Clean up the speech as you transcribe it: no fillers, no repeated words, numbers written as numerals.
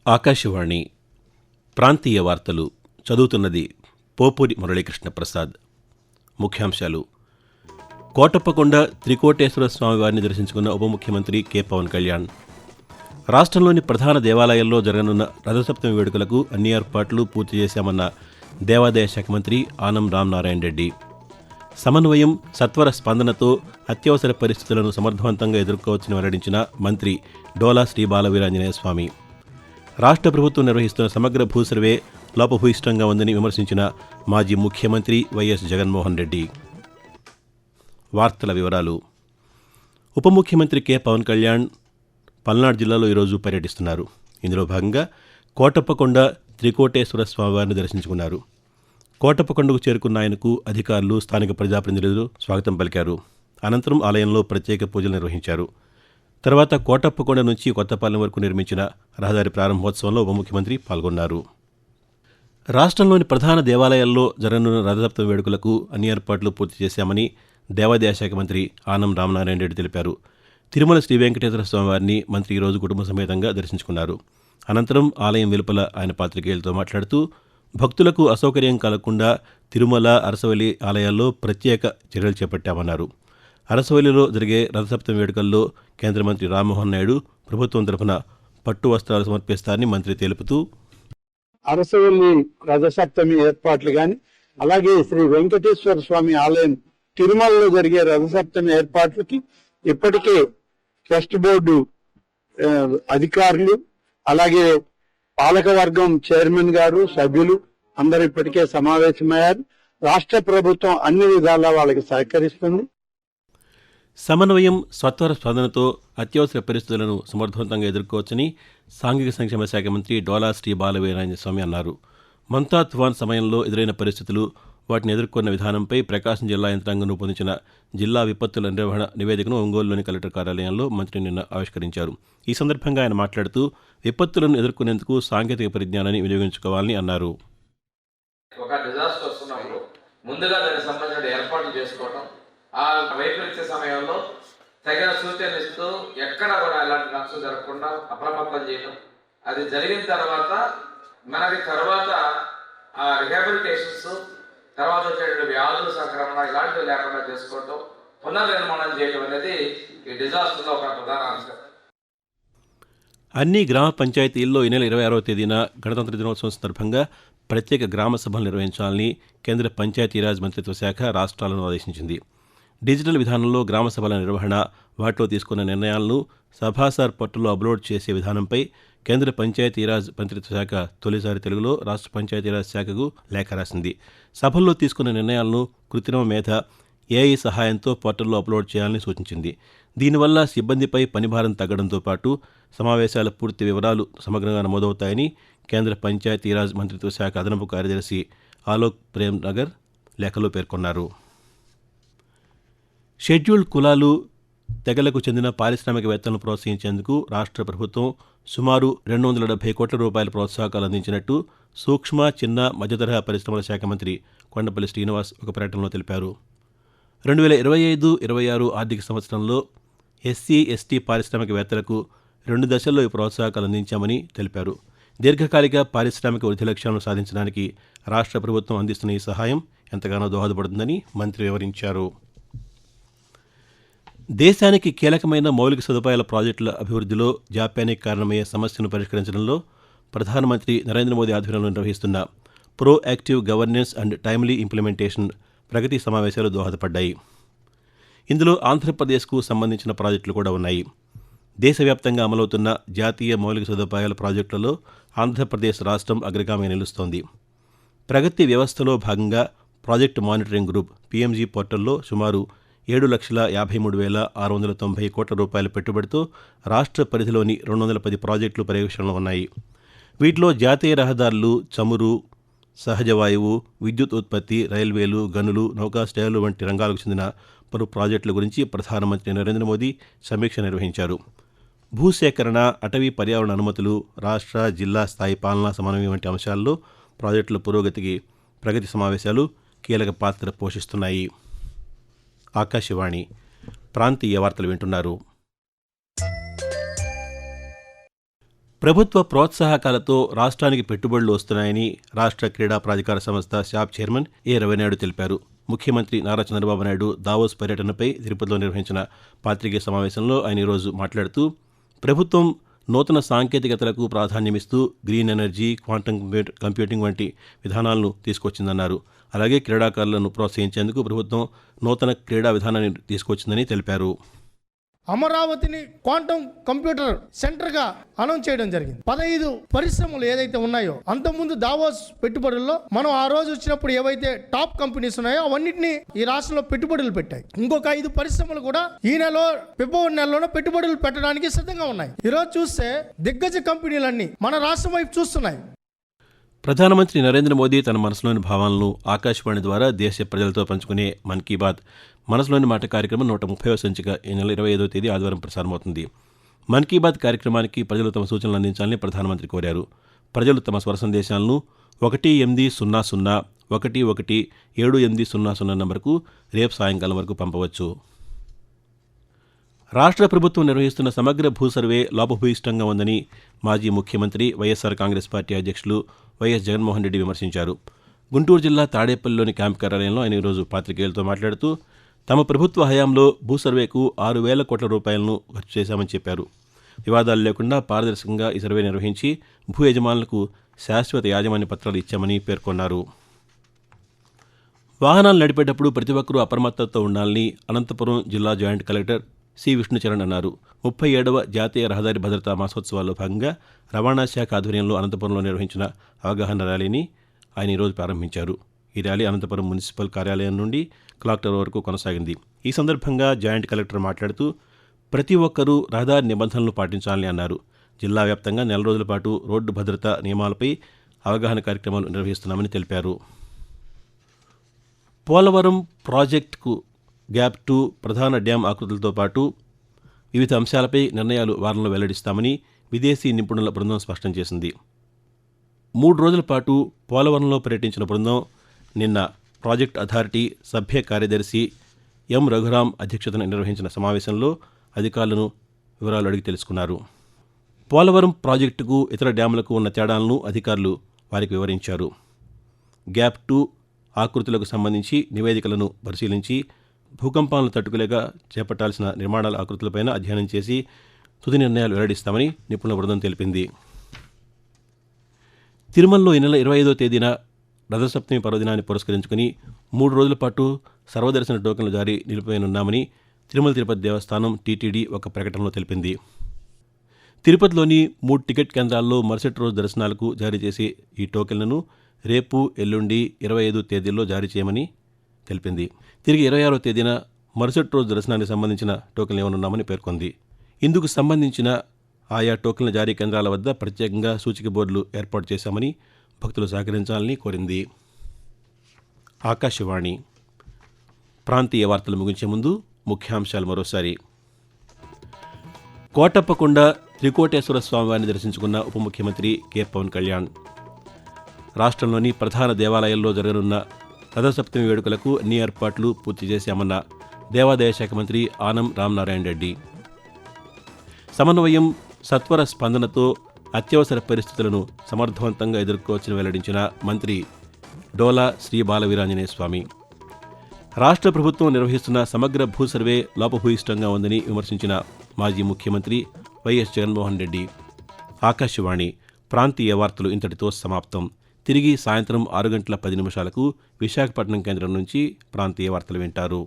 ఆకాశవాణి ప్రాంతీయ వార్తలు చదువుతున్నది పోపూరి మురళీకృష్ణ ప్రసాద్. ముఖ్యాంశాలు: కోటప్పకొండ త్రికోటేశ్వర స్వామివారిని దర్శించుకున్న ఉప ముఖ్యమంత్రి కె. పవన్ కళ్యాణ్. రాష్ట్రంలోని ప్రధాన దేవాలయాల్లో జరగనున్న రథసప్తమి వేడుకలకు అన్ని ఏర్పాట్లు పూర్తి చేశామన్న దేవాదాయ శాఖ మంత్రి ఆనం రామనారాయణ రెడ్డి. సమన్వయం, సత్వర స్పందనతో అత్యవసర పరిస్థితులను సమర్థవంతంగా ఎదుర్కోవచ్చని వెల్లడించిన మంత్రి డోలా శ్రీ బాలవీరాంజనేయ స్వామి. రాష్ట్ర ప్రభుత్వం నిర్వహిస్తున్న సమగ్ర భూసర్వే లోపభూయిష్టంగా ఉందని విమర్శించిన మాజీ ముఖ్యమంత్రి వైఎస్ జగన్మోహన్ రెడ్డి. వార్తల వివరాలు. ఉప ముఖ్యమంత్రి కె. పవన్ కళ్యాణ్ పల్నాడు జిల్లాలో ఈరోజు పర్యటిస్తున్నారు. ఇందులో భాగంగా కోటప్పకొండ త్రికోటేశ్వర స్వామివారిని దర్శించుకున్నారు. కోటప్పకొండకు చేరుకున్న ఆయనకు అధికారులు, స్థానిక ప్రజాప్రతినిధులు స్వాగతం పలికారు. అనంతరం ఆలయంలో ప్రత్యేక పూజలు నిర్వహించారు. తర్వాత కోటప్పకొండ నుంచి కొత్తపాలెం వరకు నిర్మించిన రహదారి ప్రారంభోత్సవంలో ఉప ముఖ్యమంత్రి పాల్గొన్నారు. రాష్ట్రంలోని ప్రధాన దేవాలయాల్లో జరగనున్న రథసప్తమి వేడుకలకు అన్ని ఏర్పాట్లు పూర్తి చేశామని దేవాదాయ శాఖ మంత్రి ఆనం రామనారాయణ రెడ్డి తెలిపారు. తిరుమల శ్రీ వెంకటేశ్వర స్వామివారిని మంత్రి ఈరోజు కుటుంబ సమేతంగా దర్శించుకున్నారు. అనంతరం ఆలయం వెలుపల ఆయన పాత్రికేయులతో మాట్లాడుతూ భక్తులకు అసౌకర్యం కలగకుండా తిరుమల, అరసవల్లి ఆలయాల్లో ప్రత్యేక చర్యలు చేపట్టామన్నారు. అరసవల్లిలో జరిగే రథసప్తమి వేడుకల్లో కేంద్ర మంత్రి రామ్మోహన్ నాయుడు ప్రభుత్వం తరఫున పట్టు వస్త్రాలు సమర్పిస్తారని మంత్రి తెలుపుతూ, అరసవల్లి రథసప్తమి ఏర్పాట్లు గాని, అలాగే శ్రీ వెంకటేశ్వర స్వామి ఆలయం తిరుమలలో జరిగే రథసప్తమి ఏర్పాట్లకి ఇప్పటికే ట్రస్ట్ బోర్డు అధికారులు, అలాగే పాలకవర్గం చైర్మన్ గారు, సభ్యులు అందరూ ఇప్పటికే సమావేశమయ్యారు. రాష్ట్ర ప్రభుత్వం అన్ని విధాలా వాళ్ళకి సహకరిస్తుంది. సమన్వయం, సత్వర స్పందనతో అత్యవసర పరిస్థితులను సమర్థవంతంగా ఎదుర్కోవచ్చని సాంఘిక సంక్షేమ శాఖ మంత్రి డోలా శ్రీ బాలవీరాంజనేయ స్వామి అన్నారు. మంతా తుఫాన్ సమయంలో ఎదురైన పరిస్థితులు, వాటిని ఎదుర్కొన్న విధానంపై ప్రకాశం జిల్లా యంత్రాంగం రూపొందించిన జిల్లా విపత్తుల నిర్వహణ నివేదికను ఒంగోలులోని కలెక్టర్ కార్యాలయంలో మంత్రి నిన్న ఆవిష్కరించారు. ఈ సందర్భంగా ఆయన మాట్లాడుతూ విపత్తులను ఎదుర్కొనేందుకు సాంకేతిక పరిజ్ఞానాన్ని వినియోగించుకోవాలని అన్నారు. ఒక డిజాస్టర్ వస్తున్నప్పుడు ముందుగా దానికి సంబంధించిన ఏర్పాట్లు చేసుకోవడం, ఆ వైపరీత్య సమయంలో తగిన సూచనలు ఇస్తూ ఎక్కడ కూడా ఎలాంటి నష్టం జరగకుండా అప్రమత్తం చేయడం, అది జరిగిన తర్వాత మనకి తర్వాత ఆ రిహాబిలిటేషన్స్, తర్వాత వచ్చే వ్యాధుల సంక్రమణ ఇలాంటివి లేకుండా చేసుకోవడం, పునర్నిర్మాణం చేయడం అనేది ఈ డిజాస్టర్లో ఒక ప్రధాన అంశం. అన్ని గ్రామ పంచాయతీల్లో ఈ నెల 26వ తేదీన గణతంత్ర దినోత్సవం సందర్భంగా ప్రత్యేక గ్రామ సభలు నిర్వహించాలని కేంద్ర పంచాయతీరాజ్ మంత్రిత్వ శాఖ రాష్ట్రాలను ఆదేశించింది. డిజిటల్ విధానంలో గ్రామ సభల నిర్వహణ, వాటిలో తీసుకున్న నిర్ణయాలను సభాసార్ పోర్టల్లో అప్లోడ్ చేసే విధానంపై కేంద్ర పంచాయతీరాజ్ మంత్రిత్వ శాఖ తొలిసారి తెలుగులో రాష్ట్ర పంచాయతీరాజ్ శాఖకు లేఖ రాసింది. సభల్లో తీసుకున్న నిర్ణయాలను కృత్రిమ మేధ, ఏఐ సహాయంతో పోర్టల్లో అప్లోడ్ చేయాలని సూచించింది. దీనివల్ల సిబ్బందిపై పనిభారం తగ్గడంతో పాటు సమావేశాల పూర్తి వివరాలు సమగ్రంగా నమోదవుతాయని కేంద్ర పంచాయతీరాజ్ మంత్రిత్వ శాఖ అదనపు కార్యదర్శి ఆలోక్ ప్రేమ్ నగర్ లేఖలో పేర్కొన్నారు. షెడ్యూల్డ్ కులాలు, తెగలకు చెందిన పారిశ్రామికవేత్తలను ప్రోత్సహించేందుకు రాష్ట్ర ప్రభుత్వం సుమారు 270 కోట్ల రూపాయల ప్రోత్సాహకాలు అందించినట్టు సూక్ష్మ, చిన్న, మధ్యతరహా పరిశ్రమల శాఖ మంత్రి కొండపల్లి శ్రీనివాస్ ఒక ప్రకటనలో తెలిపారు. 2025-26 ఆర్థిక సంవత్సరంలో ఎస్సీ, ఎస్టీ పారిశ్రామికవేత్తలకు 2 దశల్లో ఈ ప్రోత్సాహకాలు అందించామని తెలిపారు. దీర్ఘకాలిక పారిశ్రామిక వృద్ధి లక్ష్యాలను సాధించడానికి రాష్ట్ర ప్రభుత్వం అందిస్తున్న ఈ సహాయం ఎంతగానో దోహదపడుతుందని మంత్రి వివరించారు. దేశానికి కీలకమైన మౌలిక సదుపాయాల ప్రాజెక్టుల అభివృద్ధిలో జాప్యానికి కారణమయ్యే సమస్యను పరిష్కరించడంలో ప్రధానమంత్రి నరేంద్ర మోదీ ఆధ్వర్యంలో నిర్వహిస్తున్న proactive governance and timely implementation Pragati సమావేశాలు దోహదపడ్డాయి. ఇందులో ఆంధ్రప్రదేశ్కు సంబంధించిన ప్రాజెక్టులు కూడా ఉన్నాయి. దేశవ్యాప్తంగా అమలవుతున్న జాతీయ మౌలిక సదుపాయాల ప్రాజెక్టులలో ఆంధ్రప్రదేశ్ రాష్ట్రం అగ్రగామిగా నిలుస్తోంది. ప్రగతి వ్యవస్థలో భాగంగా ప్రాజెక్టు మానిటరింగ్ గ్రూప్ పీఎంజీ పోర్టల్లో సుమారు 7,53,690 కోట్ల రూపాయల పెట్టుబడితో రాష్ట్ర పరిధిలోని 210 ప్రాజెక్టులు పర్యవేక్షణలో ఉన్నాయి. వీటిలో జాతీయ రహదారులు, చమురు, సహజ వాయువు, విద్యుత్ ఉత్పత్తి, రైల్వేలు, గనులు, నౌకాశ్రయాలు వంటి రంగాలకు చెందిన పలు ప్రాజెక్టుల గురించి ప్రధానమంత్రి నరేంద్ర మోదీ సమీక్ష నిర్వహించారు. భూసేకరణ, అటవీ పర్యావరణ అనుమతులు, రాష్ట్ర, జిల్లా స్థాయి పాలనా సమన్వయం వంటి అంశాల్లో ప్రాజెక్టుల పురోగతికి ప్రగతి సమావేశాలు కీలక పాత్ర పోషిస్తున్నాయి. ఆకాశవాణి ప్రాంతీయ వార్తలు వింటున్నారు. ప్రభుత్వ ప్రోత్సాహకాలతో రాష్ట్రానికి పెట్టుబడులు వస్తున్నాయని రాష్ట్ర క్రీడా ప్రాధికార సంస్థ శాప్ చైర్మన్ ఏ రవినాయుడు తెలిపారు. ముఖ్యమంత్రి నారా చంద్రబాబు నాయుడు దావోస్ పర్యటనపై తిరుపతిలో నిర్వహించిన పాత్రికేయ సమావేశంలో ఆయన ఈరోజు మాట్లాడుతూ ప్రభుత్వం నూతన సాంకేతికతలకు ప్రాధాన్యమిస్తూ గ్రీన్ ఎనర్జీ, క్వాంటమ్ కంప్యూటింగ్ వంటి విధానాలను తీసుకొచ్చిందన్నారు. అలాగే క్రీడాకారులను ప్రోత్సహించేందుకు ప్రభుత్వం నూతన క్రీడా విధానాన్ని తీసుకొచ్చిందని తెలిపారు. అమరావతిని క్వాంటమ్ కంప్యూటర్ సెంటర్ గా అనౌన్స్ చేయడం జరిగింది. 15 పరిశ్రమలు ఏదైతే ఉన్నాయో అంతకుముందు దావోస్ పెట్టుబడుల్లో మనం ఆ రోజు వచ్చినప్పుడు ఏవైతే టాప్ కంపెనీస్ ఉన్నాయో అవన్నిటిని ఈ రాష్ట్రంలో పెట్టుబడులు పెట్టాయి. ఇంకొక 5 పరిశ్రమలు కూడా ఈ నెలలో ఫిబ్రవరి నెలలోనే పెట్టుబడులు పెట్టడానికి సిద్ధంగా ఉన్నాయి. ఈ రోజు చూస్తే దిగ్గజ కంపెనీలన్నీ మన రాష్ట్రం వైపు చూస్తున్నాయి. ప్రధానమంత్రి నరేంద్ర మోదీ తన మనసులోని భావాలను ఆకాశవాణి ద్వారా దేశ ప్రజలతో పంచుకునే మన్ కీ బాత్ మనసులోని మాట కార్యక్రమం 130వ సంచిక ఈ నెల 25వ తేదీ ఆదివారం ప్రసారమవుతుంది. మన్ కీ బాత్ కార్యక్రమానికి ప్రజలు తమ సూచనలు అందించాలని ప్రధానమంత్రి కోరారు. ప్రజలు తమ స్వర సందేశాలను 1800 నంబరుకు రేపు సాయంకాలం వరకు పంపవచ్చు. రాష్ట్ర ప్రభుత్వం నిర్వహిస్తున్న సమగ్ర భూ సర్వే లోపభూయిష్టంగా ఉందని మాజీ ముఖ్యమంత్రి వైఎస్ఆర్ కాంగ్రెస్ పార్టీ అధ్యక్షులు వైఎస్ జగన్మోహన్ రెడ్డి విమర్శించారు. గుంటూరు జిల్లా తాడేపల్లిలోని క్యాంపు కార్యాలయంలో ఆయన ఈరోజు పాత్రికేయులతో మాట్లాడుతూ తమ ప్రభుత్వ హయాంలో భూ సర్వేకు 6,000 కోట్ల రూపాయలను ఖర్చు చేశామని చెప్పారు. వివాదాలు లేకుండా పారదర్శకంగా ఈ సర్వే నిర్వహించి భూ యజమానులకు శాశ్వత యాజమాన్య పత్రాలు ఇచ్చామని పేర్కొన్నారు. వాహనాలు నడిపేటప్పుడు ప్రతి ఒక్కరూ అప్రమత్తతో ఉండాలని అనంతపురం జిల్లా జాయింట్ కలెక్టర్ సి విష్ణుచరణ్ అన్నారు. 37వ జాతీయ రహదారి భద్రతా మాసోత్సవాల్లో భాగంగా రవాణా శాఖ ఆధ్వర్యంలో అనంతపురంలో నిర్వహించిన అవగాహన ర్యాలీని ఆయన ఈరోజు ప్రారంభించారు. ఈ ర్యాలీ అనంతపురం మున్సిపల్ కార్యాలయం నుండి క్లాక్ టవర్ వరకు కొనసాగింది. ఈ సందర్భంగా జాయింట్ కలెక్టర్ మాట్లాడుతూ ప్రతి ఒక్కరూ రహదారి నిబంధనలు పాటించాలని అన్నారు. జిల్లా వ్యాప్తంగా 4 రోజుల పాటు రోడ్డు భద్రతా నియమాలపై అవగాహన కార్యక్రమాలు నిర్వహిస్తున్నామని తెలిపారు. పోలవరం ప్రాజెక్టుకు గ్యాప్ 2 ప్రధాన డ్యాం ఆకృతులతో పాటు వివిధ అంశాలపై నిర్ణయాలు వారంలో వెల్లడిస్తామని విదేశీ నిపుణుల బృందం స్పష్టం చేసింది. 3 రోజుల పాటు పోలవరంలో పర్యటించిన బృందం నిన్న ప్రాజెక్ట్ అథారిటీ సభ్య కార్యదర్శి ఎం రఘురాం అధ్యక్షతన నిర్వహించిన సమావేశంలో అధికారులను వివరాలు అడిగి తెలుసుకున్నారు. పోలవరం ప్రాజెక్టుకు ఇతర డ్యాములకు ఉన్న తేడాలను అధికారులు వారికి వివరించారు. గ్యాప్ 2 ఆకృతులకు సంబంధించి నివేదికలను పరిశీలించి భూకంపాలను తట్టుకోలేక చేపట్టాల్సిన నిర్మాణాల ఆకృతులపైన అధ్యయనం చేసి తుది నిర్ణయాలు వెల్లడిస్తామని నిపుణుల బృందం తెలిపింది. తిరుమలలో ఈ నెల 25వ తేదీన రథసప్తమి పర్వదినాన్ని పురస్కరించుకుని 3 రోజుల పాటు సర్వదర్శన టోకెన్లు జారీ నిలిపివేయనున్నామని తిరుమల తిరుపతి దేవస్థానం టీటీడీ ఒక ప్రకటనలో తెలిపింది. తిరుపతిలోని 3 టికెట్ కేంద్రాల్లో మరుసటి రోజు దర్శనాలకు జారీ చేసే ఈ టోకెన్లను రేపు, ఎల్లుండి 25 తేదీల్లో జారీ చేయమని తెలిపింది. తిరిగి 26వ తేదీన మరుసటి రోజు దర్శనానికి సంబంధించిన టోకెన్లు ఇవ్వనున్నామని పేర్కొంది. ఇందుకు సంబంధించిన ఆయా టోకెన్ల జారీ కేంద్రాల వద్ద ప్రత్యేకంగా సూచిక బోర్డులు ఏర్పాటు చేశామని భక్తులు సహకరించాలని కోరింది. ఆకాశవాణి ప్రాంతీయ వార్తలు ముగించే ముందు ముఖ్యాంశాలు మరోసారి. కోటప్పకొండ త్రికోటేశ్వర స్వామివారిని దర్శించుకున్న ఉప ముఖ్యమంత్రి కె పవన్ కళ్యాణ్. రాష్ట్రంలోని ప్రధాన దేవాలయాల్లో జరగనున్న రథసప్తమి వేడుకలకు అన్ని ఏర్పాట్లు పూర్తి చేశామన్న దేవాదాయ శాఖ మంత్రి ఆనం రామనారాయణ రెడ్డి. సమన్వయం, సత్వర స్పందనతో అత్యవసర పరిస్థితులను సమర్థవంతంగా ఎదుర్కోవచ్చని వెల్లడించిన మంత్రి డోలా శ్రీ బాలవీరాంజనేయ స్వామి. రాష్ట్ర ప్రభుత్వం నిర్వహిస్తున్న సమగ్ర భూ సర్వే లోపభూయిష్టంగా ఉందని విమర్శించిన మాజీ ముఖ్యమంత్రి వైఎస్ జగన్మోహన్ రెడ్డి. ఆకాశవాణి ప్రాంతీయ వార్తలు ఇంతటితో సమాప్తం. తిరిగి సాయంత్రం 6 గంటల 10 నిమిషాలకు విశాఖపట్నం కేంద్రం నుంచి ప్రాంతీయ వార్తలు వింటారు.